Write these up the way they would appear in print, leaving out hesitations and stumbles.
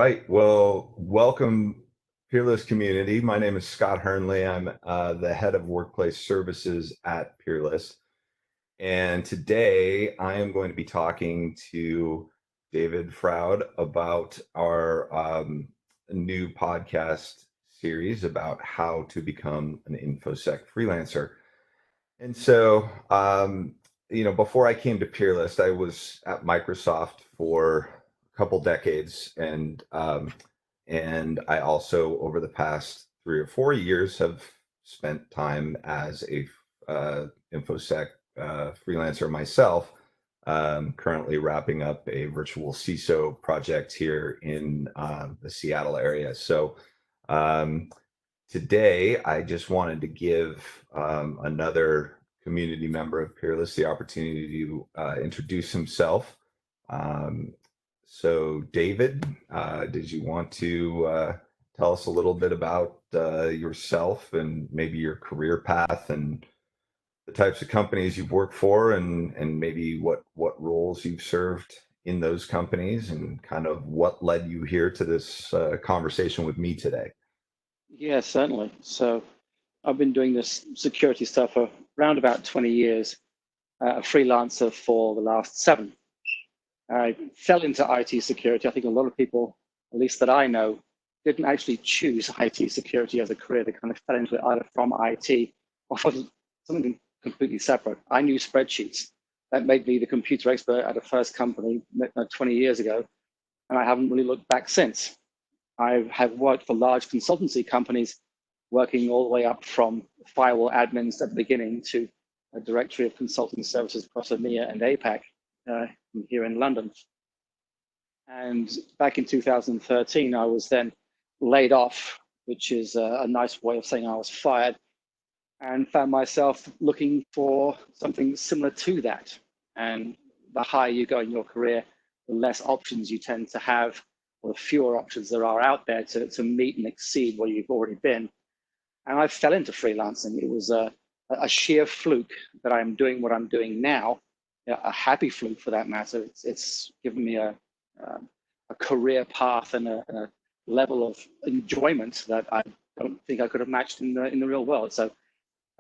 right. Well, welcome, Peerless community. My name is Scott Hernley. I'm the head of workplace services at Peerless. And today I am going to be talking to David Froud about our new podcast series about how to become an infosec freelancer. And so, before I came to Peerless, I was at Microsoft for a couple decades, and I also, over the past 3 or 4 years, have spent time as a infosec freelancer myself. Currently wrapping up a virtual CISO project here in the Seattle area. So today, I just wanted to give another community member of Peerless the opportunity to introduce himself. Um, so, David, did you want to tell us a little bit about yourself and maybe your career path and the types of companies you've worked for, and maybe what roles you've served in those companies, and kind of what led you here to this conversation with me today? Yeah, certainly. So I've been doing this security stuff for around about 20 years, a freelancer for the last seven. I fell into IT security. I think a lot of people, at least that I know, didn't actually choose IT security as a career. They kind of fell into it either from IT or from something completely separate. I knew spreadsheets. That made me the computer expert at a first company 20 years ago, and I haven't really looked back since. I have worked for large consultancy companies, working all the way up from firewall admins at the beginning to a directory of consulting services across EMEA and APAC here in London. And back in 2013, I was then laid off, which is a nice way of saying I was fired, and found myself looking for something similar to that. And the higher you go in your career, the less options you tend to have, or the fewer options there are out there to meet and exceed where you've already been. And I fell into freelancing. It was a sheer fluke that I'm doing what I'm doing now, a happy fluke for that matter. It's given me a career path and a level of enjoyment that I don't think I could have matched in the real world. So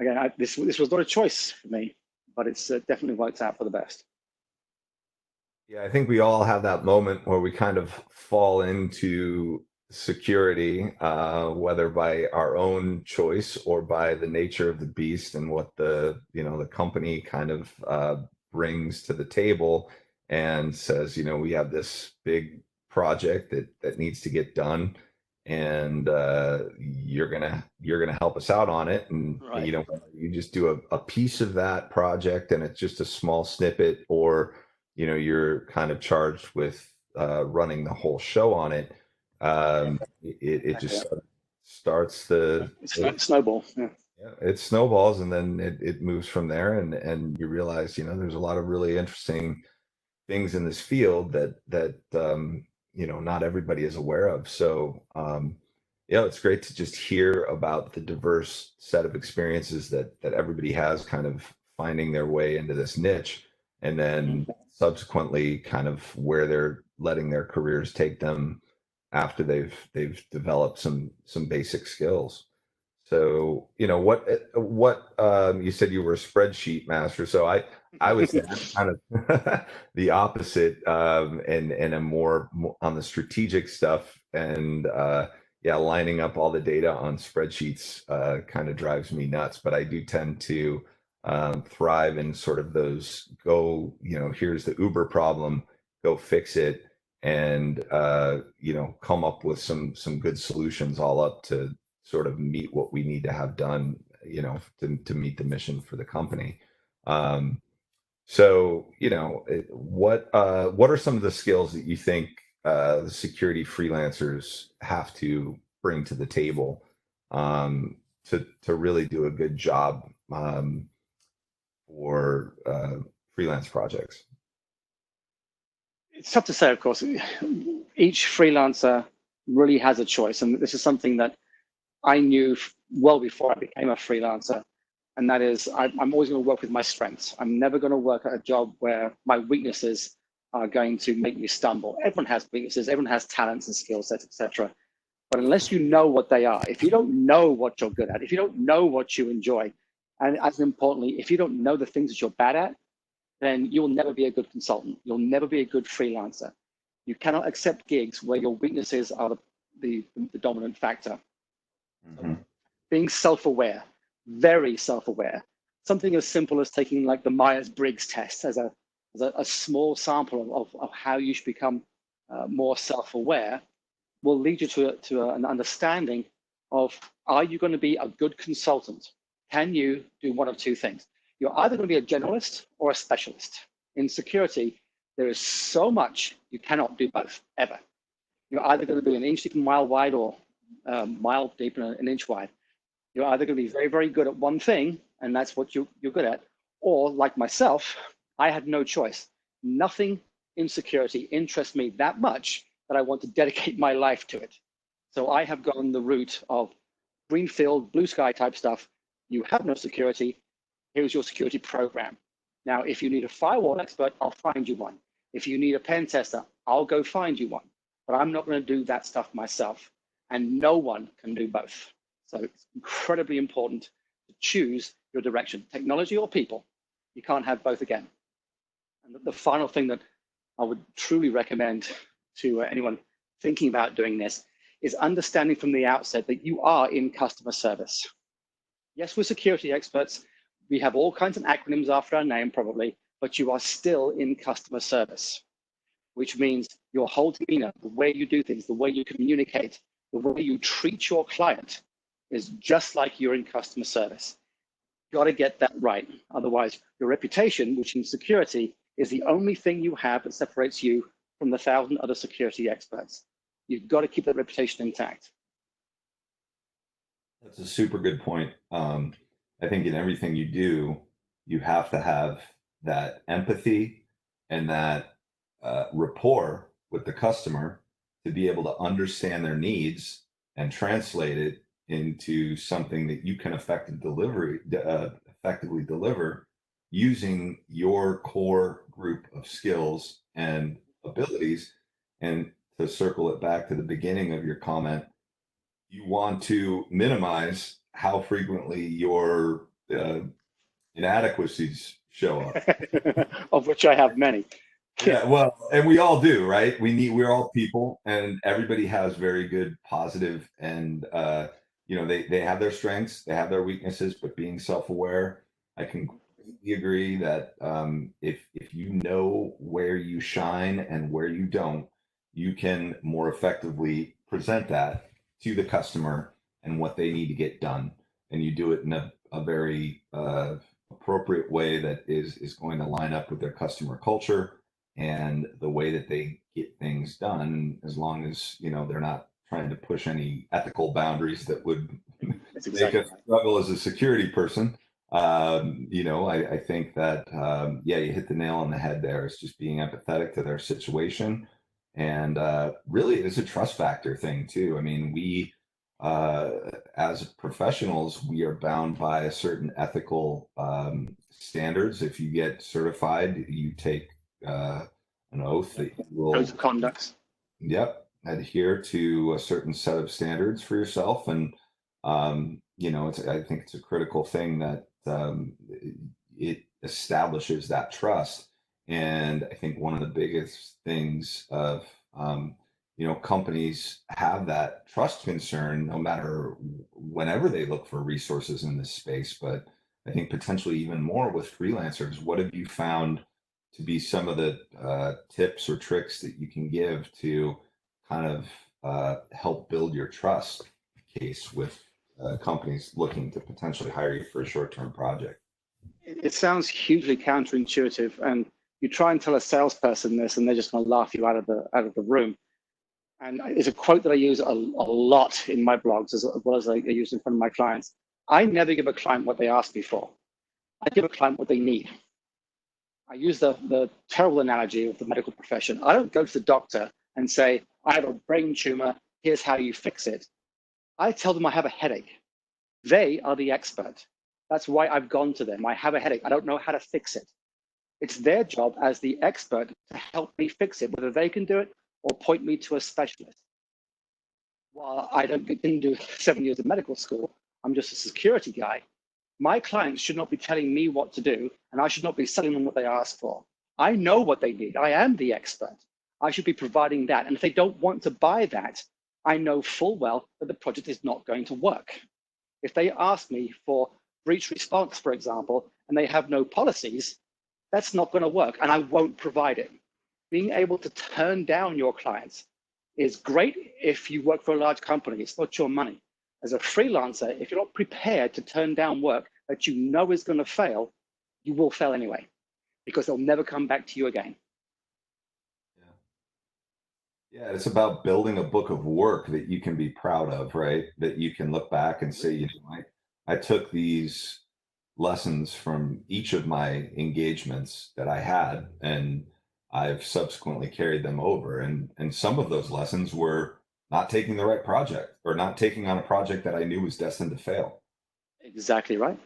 again, this was not a choice for me, but it's definitely worked out for the best. Yeah, I think we all have that moment where we kind of fall into security, whether by our own choice or by the nature of the beast and what the company kind of brings to the table and says, we have this big project that needs to get done, and you're gonna help us out on it, and Right. you just do a piece of that project, and it's just a small snippet, or you're kind of charged with running the whole show on it. It Exactly. just starts It's snowball. Yeah. yeah, it snowballs, and then it moves from there, and you realize there's a lot of really interesting things in this field that not everybody is aware of. So yeah, it's great to just hear about the diverse set of experiences that everybody has, kind of finding their way into this niche, and then subsequently kind of where they're letting their careers take them after they've developed some basic skills. So, what you said you were a spreadsheet master. So I was kind of the opposite, and I'm more on the strategic stuff, and yeah, lining up all the data on spreadsheets kind of drives me nuts. But I do tend to thrive in sort of those here's the Uber problem, go fix it, and come up with some good solutions all up to sort of meet what we need to have done, to meet the mission for the company. So, what are some of the skills that you think the security freelancers have to bring to the table to really do a good job for freelance projects? It's tough to say, of course. Each freelancer really has a choice, and this is something that I knew well before I became a freelancer, and that is I'm always going to work with my strengths. I'm never going to work at a job where my weaknesses are going to make you stumble. Everyone has weaknesses, everyone has talents and skill sets, etc. But unless you know what they are, if you don't know what you're good at, if you don't know what you enjoy, and as importantly, if you don't know the things that you're bad at, then you'll never be a good consultant. You'll never be a good freelancer. You cannot accept gigs where your weaknesses are the dominant factor. Mm-hmm. Being self-aware, very self-aware. Something as simple as taking like the Myers-Briggs test as a small sample of how you should become more self-aware will lead you to an understanding of, are you going to be a good consultant? Can you do one of two things? You're either going to be a generalist or a specialist. In security, there is so much you cannot do both, ever. You're either going to be an inch deep and mile wide, or mile deep and an inch wide. You're either going to be very, very good at one thing, and that's what you're good at, or like myself, I had no choice. Nothing in security interests me that much that I want to dedicate my life to it. So I have gone the route of greenfield, blue sky type stuff. You have no security, here's your security program. Now, if you need a firewall expert, I'll find you one. If you need a pen tester, I'll go find you one. But I'm not going to do that stuff myself. And no one can do both. So it's incredibly important to choose your direction, technology or people. You can't have both again. And the final thing that I would truly recommend to anyone thinking about doing this is understanding from the outset that you are in customer service. Yes, we're security experts. We have all kinds of acronyms after our name probably, but you are still in customer service, which means your whole demeanor, the way you do things, the way you communicate, the way you treat your client is just like you're in customer service. You got to get that right. Otherwise, your reputation, which in security is the only thing you have that separates you from the 1,000 other security experts. You've got to keep that reputation intact. That's a super good point. I think in everything you do, you have to have that empathy and that rapport with the customer to be able to understand their needs and translate it into something that you can effectively deliver using your core group of skills and abilities. And to circle it back to the beginning of your comment, you want to minimize how frequently your inadequacies show up. Of which I have many. Yeah, well, and we all do, right? We're all people, and everybody has very good positive, and they have their strengths, they have their weaknesses, but being self-aware, I can completely agree that if you know where you shine and where you don't, you can more effectively present that to the customer and what they need to get done, and you do it in a very appropriate way that is going to line up with their customer culture and the way that they get things done, as long as they're not trying to push any ethical boundaries that would make us struggle as a security person. I think that you hit the nail on the head there. It's just being empathetic to their situation, and really it is a trust factor thing too. I mean, we as professionals, we are bound by a certain ethical standards. If you get certified, you take an oath that you will Codes of conduct. adhere to a certain set of standards for yourself. And I think it's a critical thing that it establishes that trust. And I think one of the biggest things of companies have that trust concern no matter whenever they look for resources in this space, but I think potentially even more with freelancers. What have you found to be some of the tips or tricks that you can give to kind of help build your trust case with companies looking to potentially hire you for a short-term project? It sounds hugely counterintuitive, and you try and tell a salesperson this, and they're just going to laugh you out of the room. And it's a quote that I use a lot in my blogs, as well as I use in front of my clients. I never give a client what they ask me for. I give a client what they need. I use the terrible analogy of the medical profession. I don't go to the doctor and say, I have a brain tumor, here's how you fix it. I tell them I have a headache. They are the expert. That's why I've gone to them. I have a headache. I don't know how to fix it. It's their job as the expert to help me fix it, whether they can do it or point me to a specialist. While I didn't do 7 years of medical school, I'm just a security guy. My clients should not be telling me what to do, and I should not be selling them what they ask for. I know what they need. I am the expert. I should be providing that. And if they don't want to buy that, I know full well that the project is not going to work. If they ask me for breach response, for example, and they have no policies, that's not going to work, and I won't provide it. Being able to turn down your clients is great if you work for a large company. It's not your money. As a freelancer, if you're not prepared to turn down work that you know is going to fail, you will fail anyway, because they'll never come back to you again. Yeah, it's about building a book of work that you can be proud of, right? That you can look back and say, you know, I took these lessons from each of my engagements that I had, and I've subsequently carried them over. And some of those lessons were not taking the right project, or not taking on a project that I knew was destined to fail. Exactly right.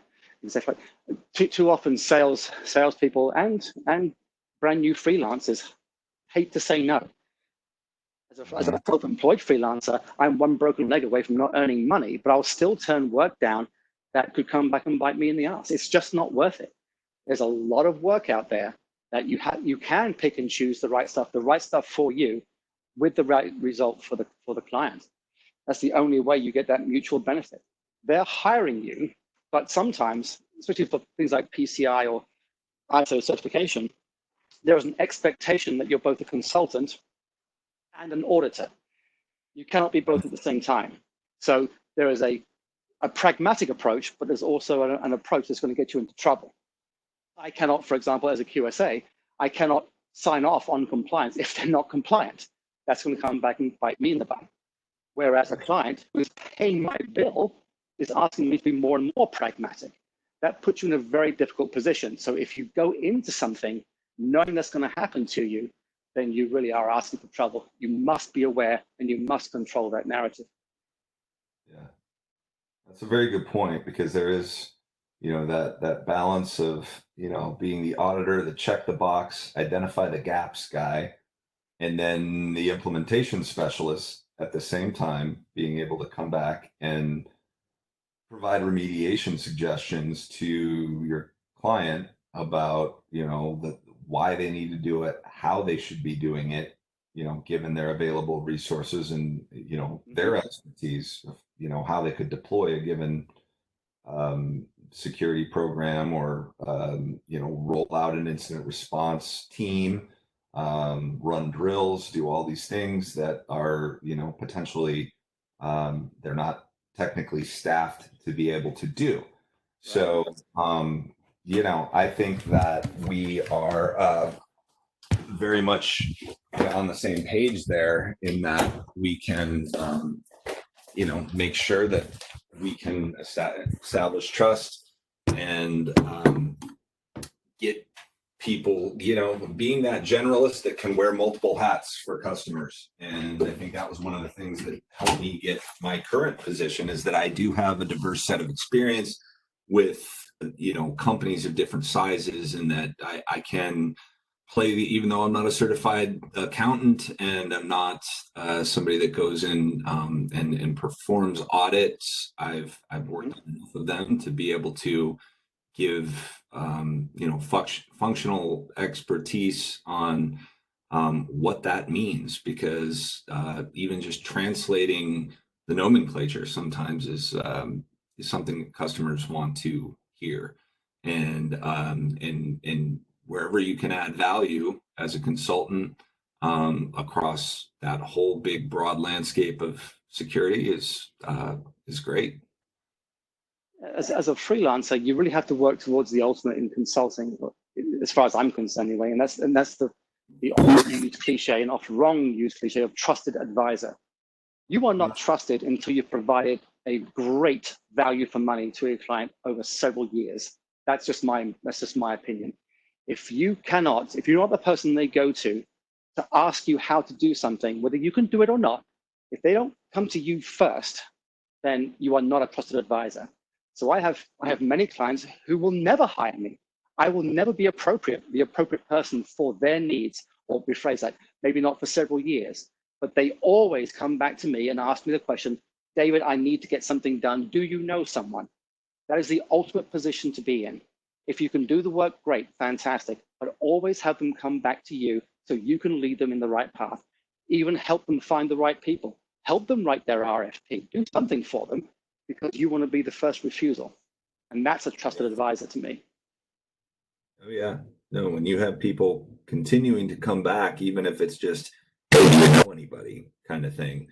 Exactly right. Too often salespeople and brand new freelancers hate to say no. As a self-employed freelancer, I'm one broken leg away from not earning money, but I'll still turn work down that could come back and bite me in the ass. It's just not worth it. There's a lot of work out there that you can pick and choose the right stuff for you, with the right result for the client. That's the only way you get that mutual benefit. They're hiring you, but sometimes, especially for things like PCI or ISO certification, there is an expectation that you're both a consultant and an auditor. You cannot be both at the same time. So there is a pragmatic approach, but there's also an approach that's going to get you into trouble. I cannot, for example, as a QSA, I cannot sign off on compliance if they're not compliant. That's going to come back and bite me in the butt. Whereas a client who's paying my bill is asking me to be more and more pragmatic. That puts you in a very difficult position. So if you go into something knowing that's going to happen to you, then you really are asking for trouble. You must be aware, and you must control that narrative. Yeah, that's a very good point, because there is, you know, that balance of, you know, being the auditor, the check the box, identify the gaps guy, and then the implementation specialist at the same time being able to come back and provide remediation suggestions to your client about, you know, why they need to do it, how they should be doing it, you know, given their available resources and, you know, their expertise of, you know, how they could deploy a given security program, or, you know, roll out an incident response team, run drills, do all these things that are, you know, potentially they're not technically staffed to be able to do. So, you know, I think that we are very much on the same page there, in that we can, you know, make sure that we can establish trust and get people, you know, being that generalist that can wear multiple hats for customers. And I think that was one of the things that helped me get my current position, is that I do have a diverse set of experience with, you know, companies of different sizes, and that I can play even though I'm not a certified accountant, and I'm not somebody that goes in and performs audits. I've worked on enough of them to be able to give you know, functional expertise on what that means, because even just translating the nomenclature sometimes is something that customers want to hear, and wherever you can add value as a consultant across that whole big broad landscape of security is great. As a freelancer, you really have to work towards the ultimate in consulting, as far as I'm concerned anyway, and that's the oft used cliche, and oft wrong used cliche, of trusted advisor. You are not trusted until you've provided a great value for money to your client over several years. That's just my opinion. If you're not the person they go to ask you how to do something, whether you can do it or not, if they don't come to you first, then you are not a trusted advisor. So I have many clients who will never hire me I will never be the appropriate person for their needs, or rephrase that, maybe not for several years, but they always come back to me and ask me the question, David, I need to get something done. Do you know someone? That is the ultimate position to be in. If you can do the work, great, fantastic, but always have them come back to you so you can lead them in the right path. Even help them find the right people. Help them write their RFP. Do something for them because you want to be the first refusal. And that's a trusted advisor to me. Oh yeah. No, when you have people continuing to come back, even if it's just, hey, do you know anybody kind of thing,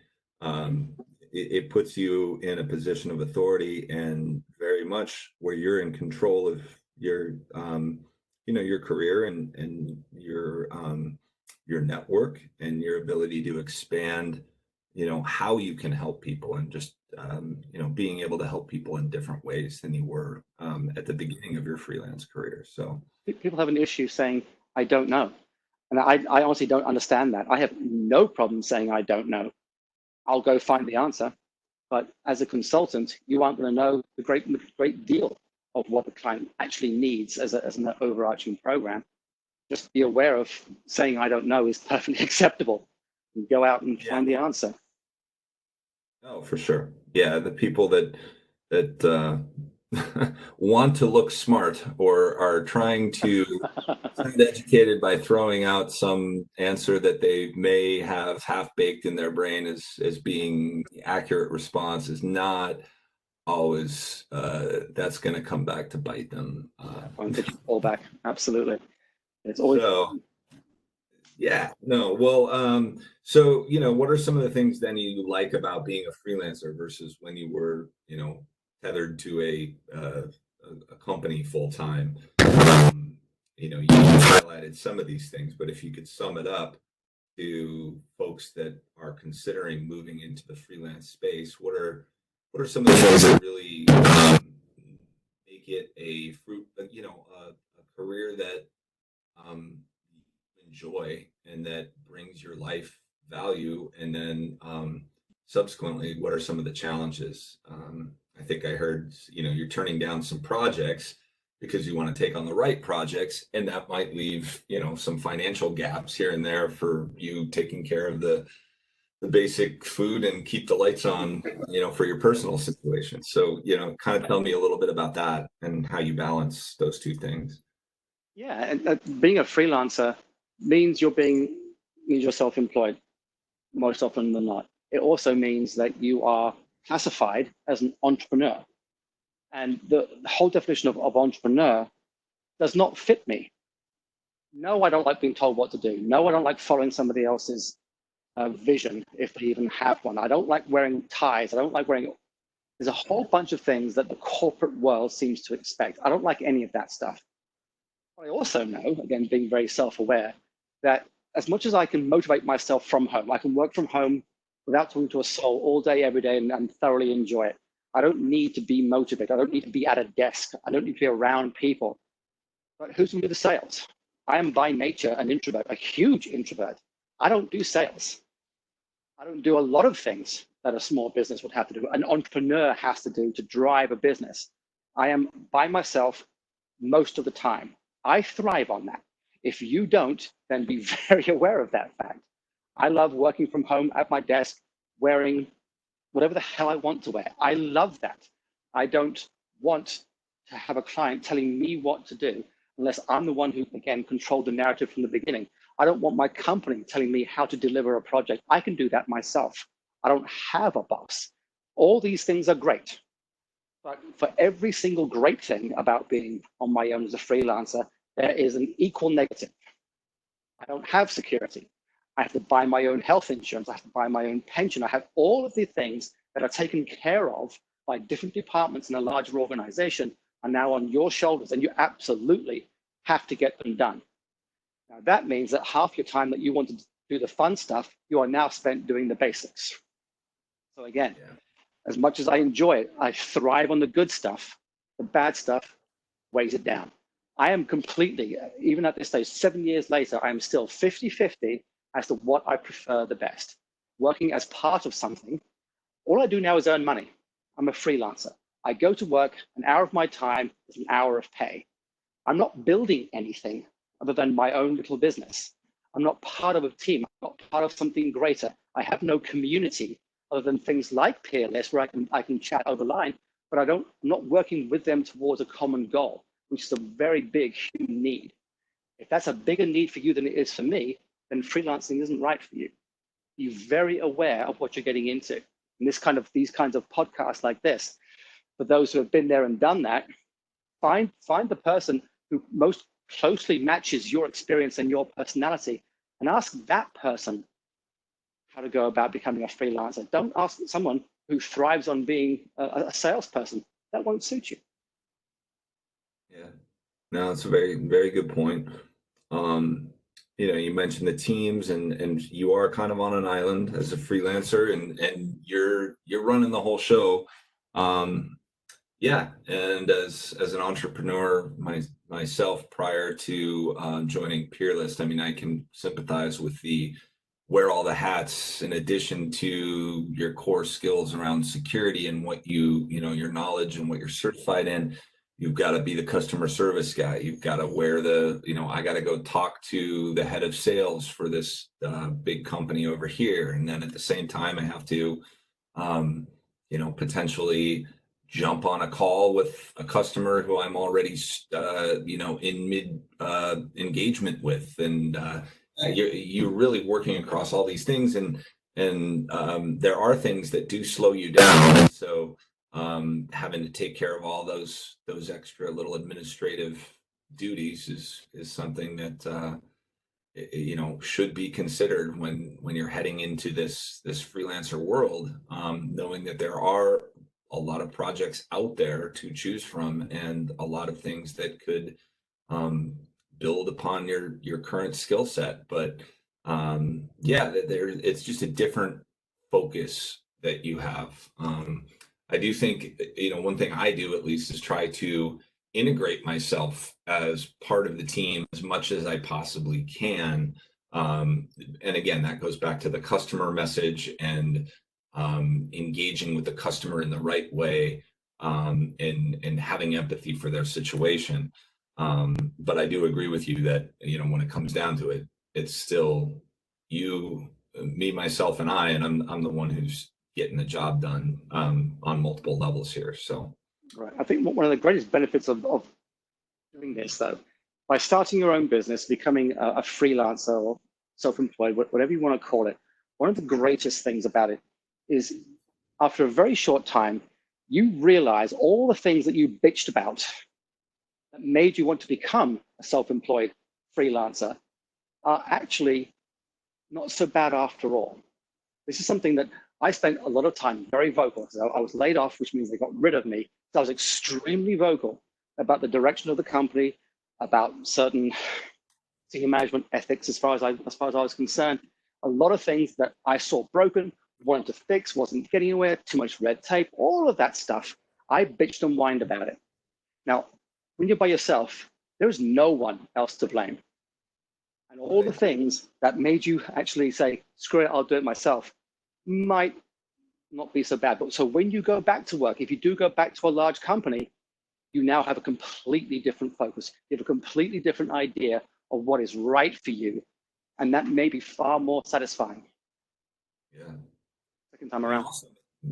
it puts you in a position of authority and very much where you're in control of your, your career and your network and your ability to expand, how you can help people and just, being able to help people in different ways than you were at the beginning of your freelance career. So people have an issue saying, I don't know. And I honestly don't understand that. I have no problem saying I don't know. I'll go find the answer. But as a consultant, you aren't going to know the great deal of what the client actually needs as an overarching program. Just be aware of saying I don't know is perfectly acceptable. And go out and find the answer. Oh, for sure. Yeah, the people that want to look smart or are trying to sound educated by throwing out some answer that they may have half baked in their brain as being the accurate response is not always that's going to come back to bite them. Fall back, absolutely. It's always so yeah, no. Well, so what are some of the things then you like about being a freelancer versus when you were, tethered to a company full time? You highlighted some of these things, but if you could sum it up to folks that are considering moving into the freelance space, what are some of the things that really make it a career that enjoy and that brings your life value, and then subsequently what are some of the challenges? I think I heard you're turning down some projects because you want to take on the right projects, and that might leave some financial gaps here and there for you taking care of the basic food and keep the lights on for your personal situation. So kind of tell me a little bit about that and how you balance those two things. Yeah, and being a freelancer means you're self-employed most often than not. It also means that you are classified as an entrepreneur. And the whole definition of entrepreneur does not fit me. No, I don't like being told what to do. No, I don't like following somebody else's vision, if they even have one. I don't like wearing ties. I don't like wearing, there's a whole bunch of things that the corporate world seems to expect. I don't like any of that stuff. I also know, again, being very self-aware, that as much as I can motivate myself from home, I can work from home without talking to a soul all day, every day, and thoroughly enjoy it. I don't need to be motivated. I don't need to be at a desk. I don't need to be around people. But who's going to do the sales? I am by nature an introvert, a huge introvert. I don't do sales. I don't do a lot of things that a small business would have to do, an entrepreneur has to do to drive a business. I am by myself most of the time. I thrive on that. If you don't, then be very aware of that fact. I love working from home at my desk, wearing whatever the hell I want to wear. I love that. I don't want to have a client telling me what to do unless I'm the one who, again, controlled the narrative from the beginning. I don't want my company telling me how to deliver a project. I can do that myself. I don't have a boss. All these things are great. But for every single great thing about being on my own as a freelancer, there is an equal negative. I don't have security. I have to buy my own health insurance. I have to buy my own pension. I have all of the things that are taken care of by different departments in a larger organization are now on your shoulders, and you absolutely have to get them done. Now, that means that half your time that you want to do the fun stuff, you are now spent doing the basics. So again, as much as I enjoy it, I thrive on the good stuff. The bad stuff weighs it down. I am completely, even at this stage, 7 years later, I am still 50-50 as to what I prefer the best. Working as part of something, all I do now is earn money. I'm a freelancer. I go to work, an hour of my time is an hour of pay. I'm not building anything other than my own little business. I'm not part of a team. I'm not part of something greater. I have no community other than things like Peerless, where I can chat over line, but I'm not working with them towards a common goal, which is a very big human need. If that's a bigger need for you than it is for me, then freelancing isn't right for you. Be very aware of what you're getting into. And these kinds of podcasts like this, for those who have been there and done that, find the person who most closely matches your experience and your personality, and ask that person how to go about becoming a freelancer. Don't ask someone who thrives on being a salesperson. That won't suit you. Yeah, no, it's a very, very good point. You mentioned the teams, and you are kind of on an island as a freelancer, and you're running the whole show. Yeah, and as an entrepreneur myself prior to joining Peerless, I mean, I can sympathize with the wear all the hats in addition to your core skills around security and what your knowledge and what you're certified in. You've got to be the customer service guy. You've got to wear I got to go talk to the head of sales for this big company over here. And then at the same time, I have to, potentially jump on a call with a customer who I'm already, in mid engagement with. And you're really working across all these things. And there are things that do slow you down. So having to take care of all those extra little administrative duties is something that should be considered when you're heading into this freelancer world, knowing that there are a lot of projects out there to choose from and a lot of things that could build upon your current skill set. But it's just a different focus that you have. I do think, one thing I do at least is try to integrate myself as part of the team as much as I possibly can. And again, that goes back to the customer message and engaging with the customer in the right way, and having empathy for their situation. But I do agree with you that, when it comes down to it, it's still you, me, myself, and I, and I'm the one who's getting the job done on multiple levels here. So, right. I think one of the greatest benefits of doing this, though, by starting your own business, becoming a freelancer or self-employed, whatever you want to call it, one of the greatest things about it is after a very short time, you realize all the things that you bitched about that made you want to become a self-employed freelancer are actually not so bad after all. This is something that I spent a lot of time very vocal. So I was laid off, which means they got rid of me. So I was extremely vocal about the direction of the company, about certain senior management ethics as far as I was concerned. A lot of things that I saw broken, wanted to fix, wasn't getting anywhere, too much red tape, all of that stuff. I bitched and whined about it. Now, when you're by yourself, there is no one else to blame. And all the things that made you actually say, screw it, I'll do it myself, might not be so bad. But so when you go back to work, if you do go back to a large company, you now have a completely different focus. You have a completely different idea of what is right for you. And that may be far more satisfying. Yeah. Second time around.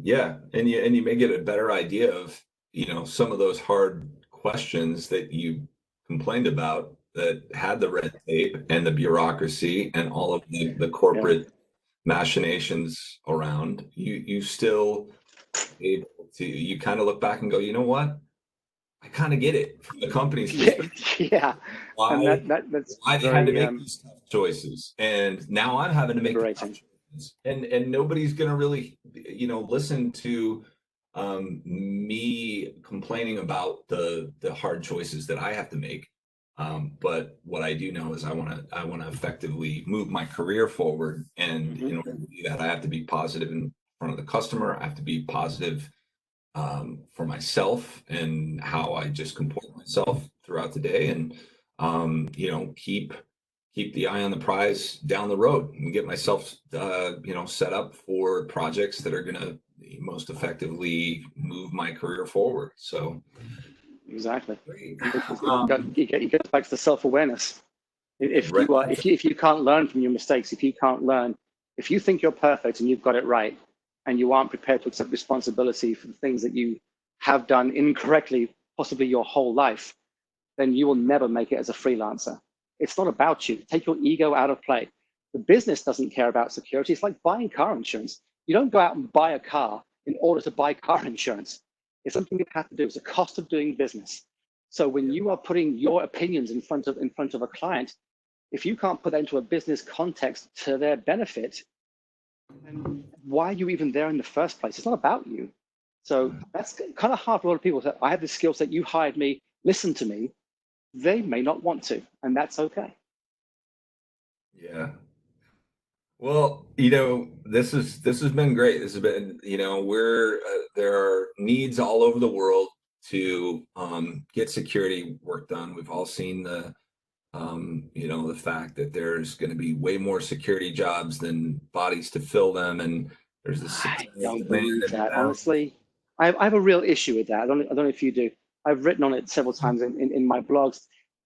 Yeah. And you may get a better idea of, some of those hard questions that you complained about that had the red tape and the bureaucracy and all of the corporate machinations around. You still able to, you kind of look back and go, you know what? I kind of get it from the company's perspective. Yeah. Why, and that's why they had to make these tough choices. And now I'm having to make the tough choices. And nobody's going to really, listen to me complaining about the hard choices that I have to make. But what I do know is I want to effectively move my career forward. And in order to do that, I have to be positive in front of the customer. I have to be positive for myself and how I just comport myself throughout the day, and keep the eye on the prize down the road and get myself set up for projects that are going to most effectively move my career forward. So Exactly. Great. It goes back to the self-awareness. If Right. you are, if you can't learn from your mistakes, if you can't learn, if you think you're perfect and you've got it right, and you aren't prepared to accept responsibility for the things that you have done incorrectly, possibly your whole life, then you will never make it as a freelancer. It's not about you. Take your ego out of play. The business doesn't care about security. It's like buying car insurance. You don't go out and buy a car in order to buy car insurance. It's something you have to do. It's a cost of doing business. So when you are putting your opinions in front of a client, if you can't put that into a business context to their benefit, then why are you even there in the first place? It's not about you. So that's kind of hard for a lot of people. So I have the skill set, you hired me, listen to me. They may not want to, and that's okay. Yeah. Well, you know, this has been great. This has been, you know, there are needs all over the world to get security work done. We've all seen you know, the fact that there's going to be way more security jobs than bodies to fill them, and there's this I satanic don't demand believe and that. balance. Honestly, I have a real issue with that. I don't know if you do. I've written on it several times in my blogs.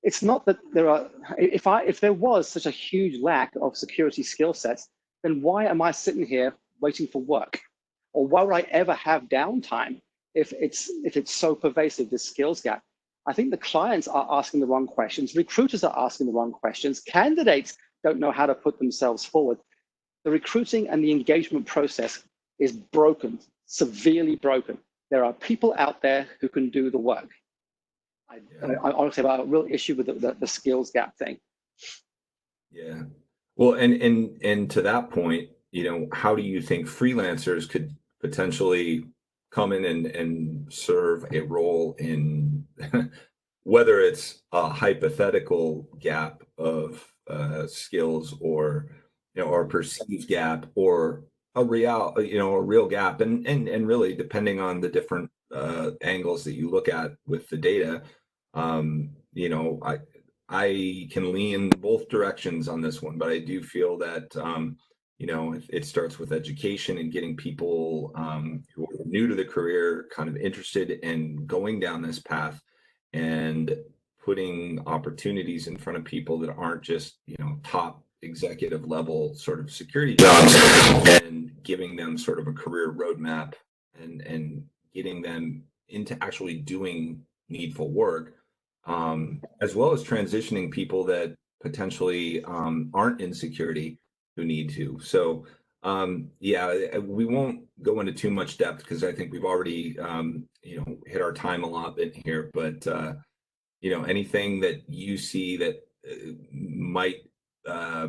It's not that there are, if there was such a huge lack of security skill sets, then why am I sitting here waiting for work? Or why would I ever have downtime if it's so pervasive, this skills gap? I think the clients are asking the wrong questions, recruiters are asking the wrong questions, candidates don't know how to put themselves forward. The recruiting and the engagement process is broken, severely broken. There are people out there who can do the work. I honestly have a real issue with the skills gap thing. Yeah. Well, and to that point, you know, how do you think freelancers could potentially come in and serve a role in whether it's a hypothetical gap of skills, or you know, or perceived gap, or a real gap, and really depending on the different angles that you look at with the data, you know, I can lean both directions on this one, but I do feel that you know, it starts with education and getting people who are new to the career kind of interested in going down this path, and putting opportunities in front of people that aren't just, you know, top executive level sort of security jobs, and giving them sort of a career roadmap, and getting them into actually doing needful work, as well as transitioning people that potentially aren't in security who need to. So yeah, we won't go into too much depth because I think we've already you know, hit our time allotment here. But you know, anything that you see that might uh,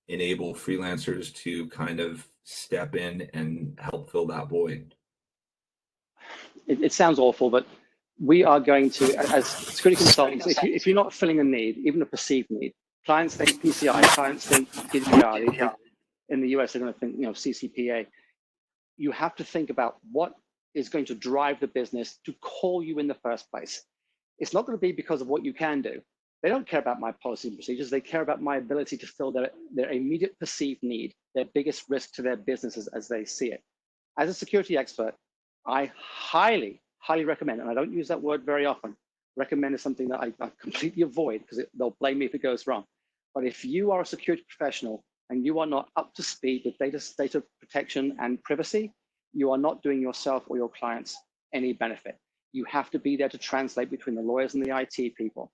enable freelancers to kind of step in and help fill that void. It sounds awful, but we are going to, as security consultants, if you're not filling a need, even a perceived need, clients think PCI, clients think GDPR. In the US, they're going to think, you know, CCPA. You have to think about what is going to drive the business to call you in the first place. It's not going to be because of what you can do. They don't care about my policy and procedures. They care about my ability to fill their immediate perceived need, their biggest risk to their businesses as they see it. As a security expert, I highly, highly recommend, and I don't use that word very often, recommend is something that I completely avoid because they'll blame me if it goes wrong. But if you are a security professional and you are not up to speed with data protection and privacy, you are not doing yourself or your clients any benefit. You have to be there to translate between the lawyers and the IT people.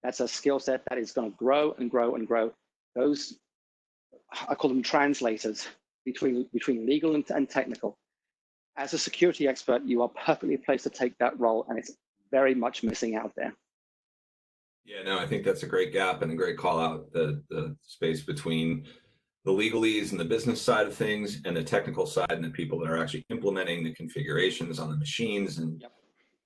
That's a skill set that is going to grow and grow and grow. Those, I call them translators between legal and technical. As a security expert, you are perfectly placed to take that role, and it's very much missing out there. Yeah, no, I think that's a great gap and a great call out, the space between the legalese and the business side of things, and the technical side, and the people that are actually implementing the configurations on the machines and Yep,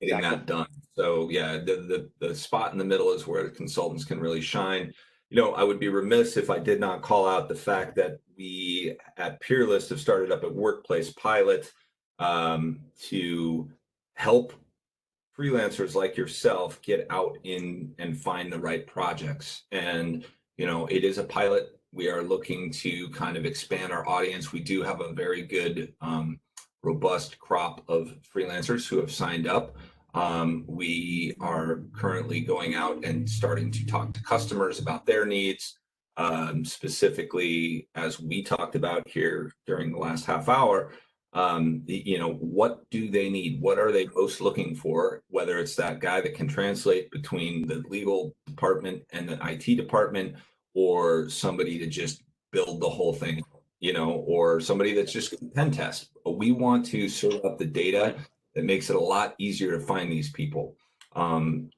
getting exactly. that done. So yeah, the spot in the middle is where the consultants can really shine. You know, I would be remiss if I did not call out the fact that we at Peerless have started up a workplace pilot to help freelancers like yourself get out in and find the right projects. And, you know, it is a pilot. We are looking to kind of expand our audience. We do have a very good, robust crop of freelancers who have signed up. We are currently going out and starting to talk to customers about their needs. Specifically, as we talked about here during the last half hour, what do they need? What are they most looking for? Whether it's that guy that can translate between the legal department and the IT department, or somebody to just build the whole thing, or somebody that's just going to pen test. But we want to serve up the data that makes it a lot easier to find these people. And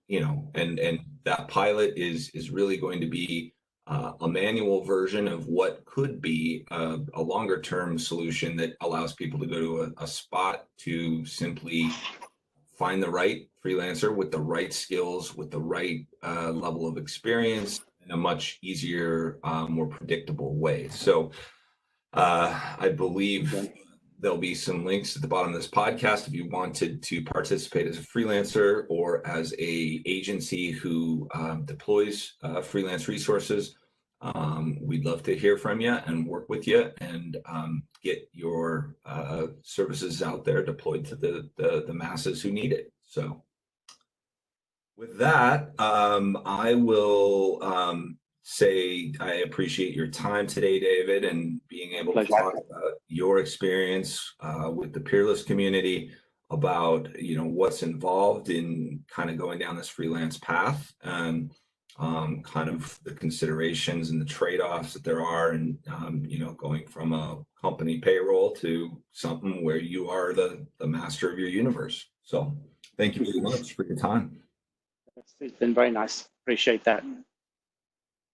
that pilot is really going to be a manual version of what could be a longer term solution that allows people to go to a spot to simply find the right freelancer with the right skills, with the right level of experience in a much easier, more predictable way. So I believe there'll be some links at the bottom of this podcast if you wanted to participate as a freelancer or as a agency who deploys freelance resources. We'd love to hear from you and work with you and get your services out there deployed to the masses who need it. So with that, I will say I appreciate your time today, David, and being able to talk about your experience with the peerless community, about what's involved in kind of going down this freelance path, and kind of the considerations and the trade-offs that there are, and going from a company payroll to something where you are the master of your universe. So thank you very much for your time. It's been very nice. Appreciate that.